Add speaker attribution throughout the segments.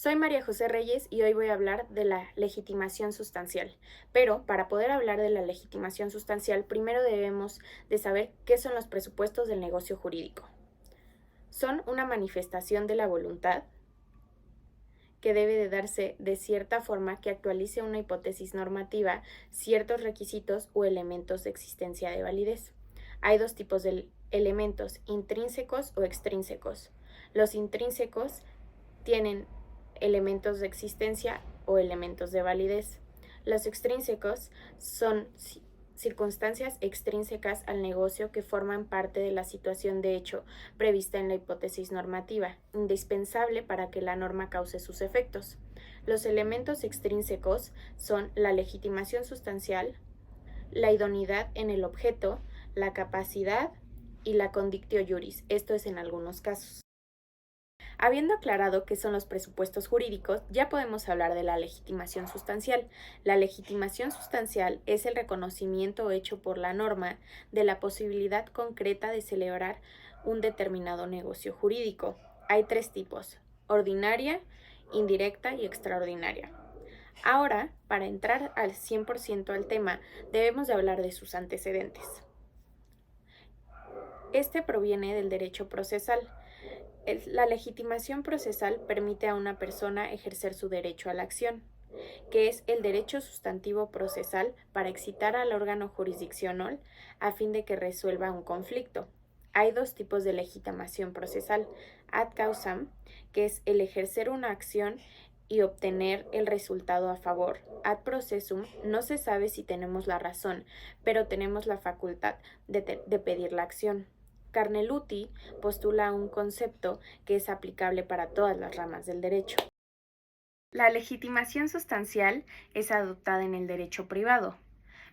Speaker 1: Soy María José Reyes y hoy voy a hablar de la legitimación sustancial. Pero para poder hablar de la legitimación sustancial, primero debemos de saber qué son los presupuestos del negocio jurídico. Son una manifestación de la voluntad que debe de darse de cierta forma que actualice una hipótesis normativa, ciertos requisitos o elementos de existencia de validez. Hay dos tipos de elementos, intrínsecos o extrínsecos. Los intrínsecos tienen elementos de existencia o elementos de validez. Los extrínsecos son circunstancias extrínsecas al negocio que forman parte de la situación de hecho prevista en la hipótesis normativa, indispensable para que la norma cause sus efectos. Los elementos extrínsecos son la legitimación sustancial, la idoneidad en el objeto, la capacidad y la condictio juris. Esto es en algunos casos. Habiendo aclarado qué son los presupuestos jurídicos, ya podemos hablar de la legitimación sustancial. La legitimación sustancial es el reconocimiento hecho por la norma de la posibilidad concreta de celebrar un determinado negocio jurídico. Hay tres tipos: ordinaria, indirecta y extraordinaria. Ahora, para entrar al 100% al tema, debemos de hablar de sus antecedentes. Este proviene del derecho procesal. La legitimación procesal permite a una persona ejercer su derecho a la acción, que es el derecho sustantivo procesal para excitar al órgano jurisdiccional a fin de que resuelva un conflicto. Hay dos tipos de legitimación procesal: ad causam, que es el ejercer una acción y obtener el resultado a favor. Ad processum, no se sabe si tenemos la razón, pero tenemos la facultad de pedir la acción. Carneluti postula un concepto que es aplicable para todas las ramas del derecho. La legitimación sustancial es adoptada en el derecho privado,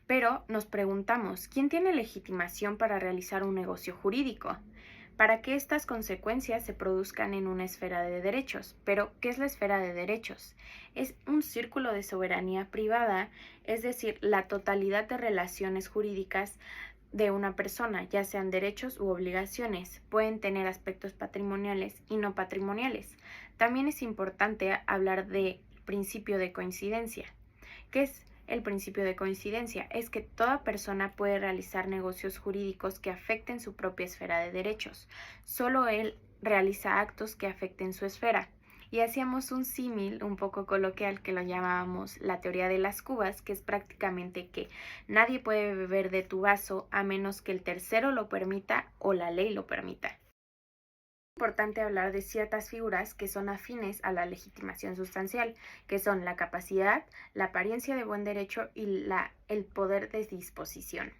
Speaker 1: pero nos preguntamos, ¿quién tiene legitimación para realizar un negocio jurídico? Para que estas consecuencias se produzcan en una esfera de derechos. Pero, ¿qué es la esfera de derechos? Es un círculo de soberanía privada, es decir, la totalidad de relaciones jurídicas de una persona, ya sean derechos u obligaciones. Pueden tener aspectos patrimoniales y no patrimoniales. También es importante hablar del principio de coincidencia. ¿Qué es el principio de coincidencia? Es que toda persona puede realizar negocios jurídicos que afecten su propia esfera de derechos. Solo él realiza actos que afecten su esfera. Y hacíamos un símil un poco coloquial que lo llamábamos la teoría de las cubas, que es prácticamente que nadie puede beber de tu vaso a menos que el tercero lo permita o la ley lo permita. Es importante hablar de ciertas figuras que son afines a la legitimación sustancial, que son la capacidad, la apariencia de buen derecho y el poder de disposición.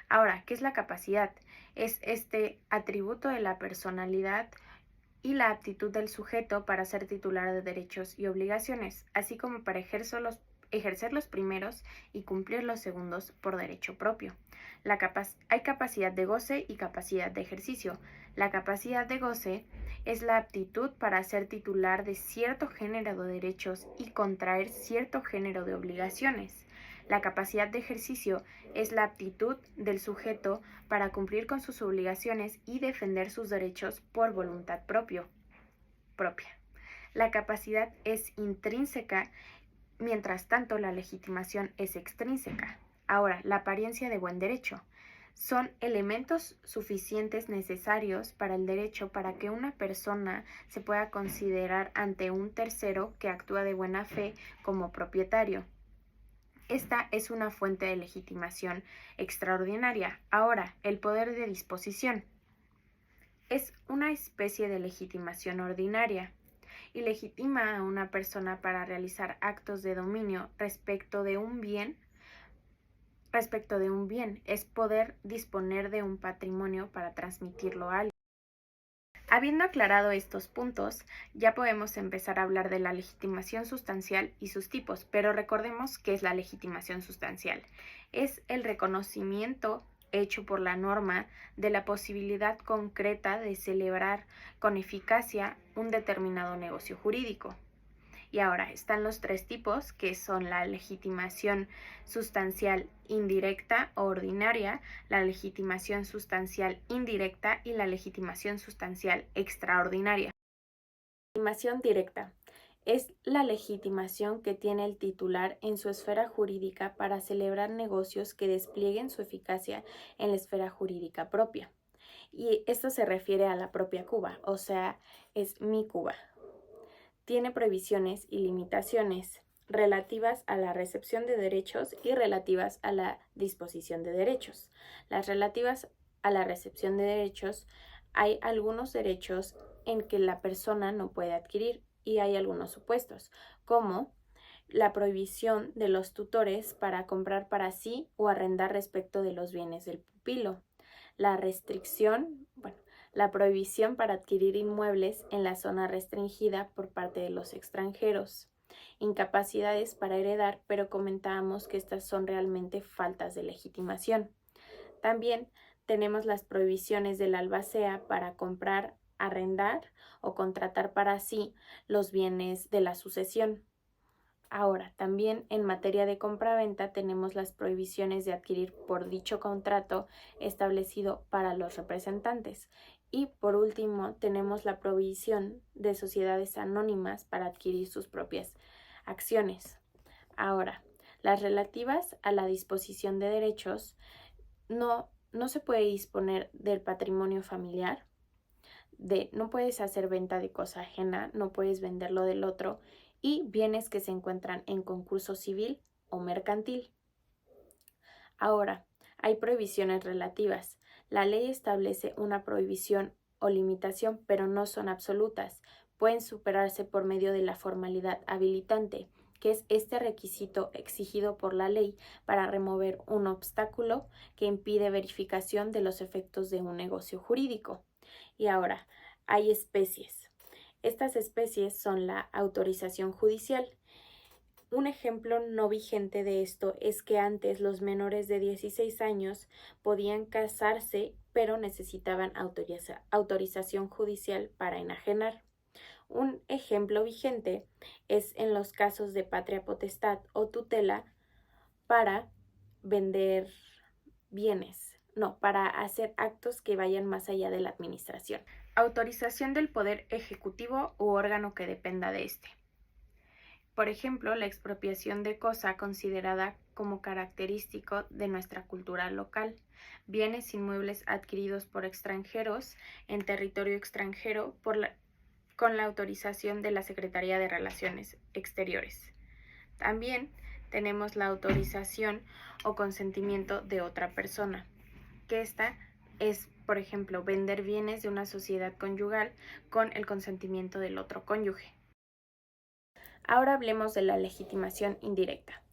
Speaker 1: Ahora, ¿qué es la capacidad? Es este atributo de la personalidad y la aptitud del sujeto para ser titular de derechos y obligaciones, así como para ejercer los primeros y cumplir los segundos por derecho propio. Hay capacidad de goce y capacidad de ejercicio. La capacidad de goce es la aptitud para ser titular de cierto género de derechos y contraer cierto género de obligaciones. La capacidad de ejercicio es la aptitud del sujeto para cumplir con sus obligaciones y defender sus derechos por voluntad propia. La capacidad es intrínseca, mientras tanto la legitimación es extrínseca. Ahora, la apariencia de buen derecho. Son elementos suficientes necesarios para el derecho para que una persona se pueda considerar ante un tercero que actúa de buena fe como propietario. Esta es una fuente de legitimación extraordinaria. Ahora, el poder de disposición es una especie de legitimación ordinaria y legitima a una persona para realizar actos de dominio respecto de un bien, es poder disponer de un patrimonio para transmitirlo a alguien. Habiendo aclarado estos puntos, ya podemos empezar a hablar de la legitimación sustancial y sus tipos, pero recordemos qué es la legitimación sustancial. Es el reconocimiento hecho por la norma de la posibilidad concreta de celebrar con eficacia un determinado negocio jurídico. Y ahora están los tres tipos, que son la legitimación sustancial indirecta o ordinaria, la legitimación sustancial indirecta y la legitimación sustancial extraordinaria. Legitimación directa Es la legitimación que tiene el titular en su esfera jurídica para celebrar negocios que desplieguen su eficacia en la esfera jurídica propia. Y esto se refiere a la propia Cuba, o sea, es mi Cuba. Tiene prohibiciones y limitaciones relativas a la recepción de derechos y relativas a la disposición de derechos. Las relativas a la recepción de derechos, hay algunos derechos en que la persona no puede adquirir y hay algunos supuestos, como la prohibición de los tutores para comprar para sí o arrendar respecto de los bienes del pupilo, la restricción, la prohibición para adquirir inmuebles en la zona restringida por parte de los extranjeros, incapacidades para heredar, pero comentábamos que estas son realmente faltas de legitimación. También tenemos las prohibiciones de la albacea para comprar, arrendar o contratar para sí los bienes de la sucesión. Ahora, también en materia de compraventa tenemos las prohibiciones de adquirir por dicho contrato establecido para los representantes. Y por último, tenemos la prohibición de sociedades anónimas para adquirir sus propias acciones. Ahora, las relativas a la disposición de derechos, no se puede disponer del patrimonio familiar, no puedes hacer venta de cosa ajena, no puedes venderlo del otro, y bienes que se encuentran en concurso civil o mercantil. Ahora, hay prohibiciones relativas. La ley establece una prohibición o limitación, pero no son absolutas. Pueden superarse por medio de la formalidad habilitante, que es este requisito exigido por la ley para remover un obstáculo que impide verificación de los efectos de un negocio jurídico. Y ahora, hay especies. Estas especies son la autorización judicial. Un ejemplo no vigente de esto es que antes los menores de 16 años podían casarse, pero necesitaban autorización judicial para enajenar. Un ejemplo vigente es en los casos de patria potestad o tutela para vender bienes, para hacer actos que vayan más allá de la administración. Autorización del Poder Ejecutivo u órgano que dependa de este. Por ejemplo, la expropiación de cosa considerada como característico de nuestra cultura local, bienes inmuebles adquiridos por extranjeros en territorio extranjero con la autorización de la Secretaría de Relaciones Exteriores. También tenemos la autorización o consentimiento de otra persona, que esta es, por ejemplo, vender bienes de una sociedad conyugal con el consentimiento del otro cónyuge. Ahora hablemos de la legitimación indirecta.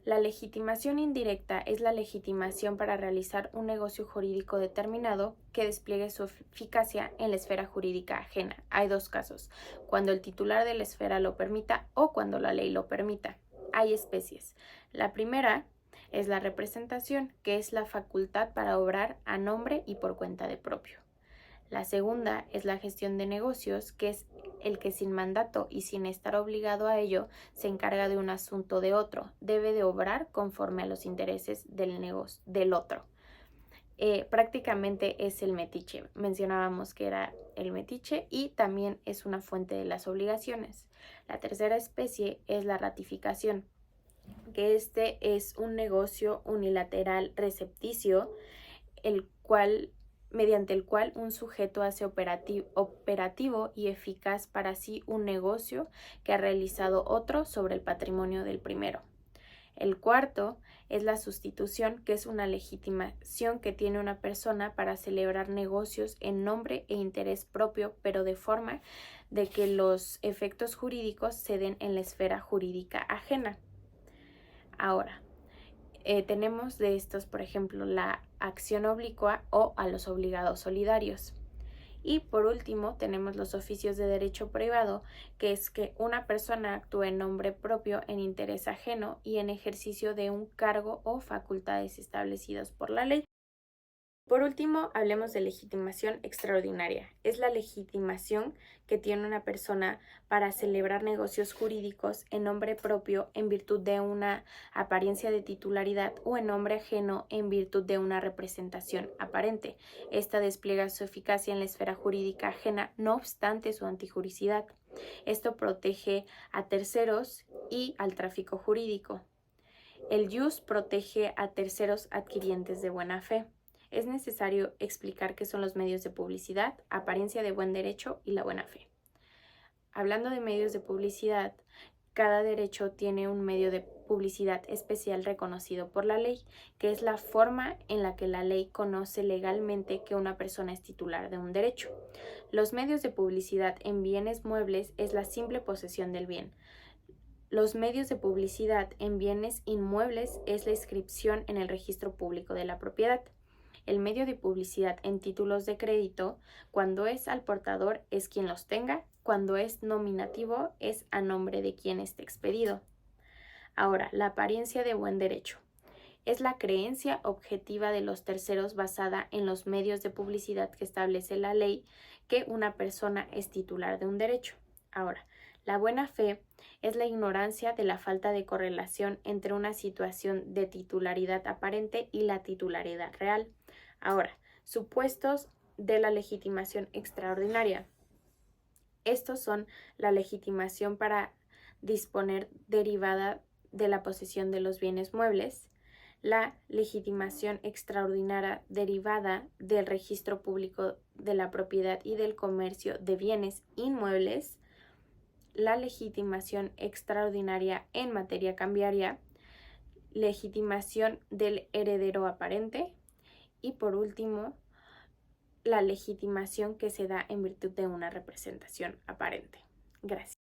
Speaker 1: La legitimación indirecta es la legitimación para realizar un negocio jurídico determinado que despliegue su eficacia en la esfera jurídica ajena. Hay dos casos, cuando el titular de la esfera lo permita o cuando la ley lo permita. Hay especies. La primera es la representación, que es la facultad para obrar a nombre y por cuenta de propio. La segunda es la gestión de negocios, que es el que sin mandato y sin estar obligado a ello se encarga de un asunto de otro, debe de obrar conforme a los intereses del negocio del otro. Prácticamente es el metiche. Mencionábamos que era el metiche y también es una fuente de las obligaciones. La tercera especie es la ratificación, que este es un negocio unilateral recepticio, mediante el cual un sujeto hace operativo y eficaz para sí un negocio que ha realizado otro sobre el patrimonio del primero. El cuarto es la sustitución, que es una legitimación que tiene una persona para celebrar negocios en nombre e interés propio, pero de forma de que los efectos jurídicos se den en la esfera jurídica ajena. Ahora, tenemos de estos, por ejemplo, la acción oblicua o a los obligados solidarios. Y por último, tenemos los oficios de derecho privado, que es que una persona actúe en nombre propio, en interés ajeno y en ejercicio de un cargo o facultades establecidos por la ley. Por último, hablemos de legitimación extraordinaria. Es la legitimación que tiene una persona para celebrar negocios jurídicos en nombre propio en virtud de una apariencia de titularidad o en nombre ajeno en virtud de una representación aparente. Esta despliega su eficacia en la esfera jurídica ajena, no obstante su antijuricidad. Esto protege a terceros y al tráfico jurídico. El jus protege a terceros adquirientes de buena fe. Es necesario explicar qué son los medios de publicidad, apariencia de buen derecho y la buena fe. Hablando de medios de publicidad, cada derecho tiene un medio de publicidad especial reconocido por la ley, que es la forma en la que la ley conoce legalmente que una persona es titular de un derecho. Los medios de publicidad en bienes muebles es la simple posesión del bien. Los medios de publicidad en bienes inmuebles es la inscripción en el registro público de la propiedad. El medio de publicidad en títulos de crédito, cuando es al portador, es quien los tenga, cuando es nominativo, es a nombre de quien esté expedido. Ahora, la apariencia de buen derecho. Es la creencia objetiva de los terceros basada en los medios de publicidad que establece la ley que una persona es titular de un derecho. Ahora, la buena fe es la ignorancia de la falta de correlación entre una situación de titularidad aparente y la titularidad real. Ahora, supuestos de la legitimación extraordinaria. Estos son la legitimación para disponer derivada de la posesión de los bienes muebles, la legitimación extraordinaria derivada del registro público de la propiedad y del comercio de bienes inmuebles, la legitimación extraordinaria en materia cambiaria, legitimación del heredero aparente y por último, la legitimación que se da en virtud de una representación aparente. Gracias.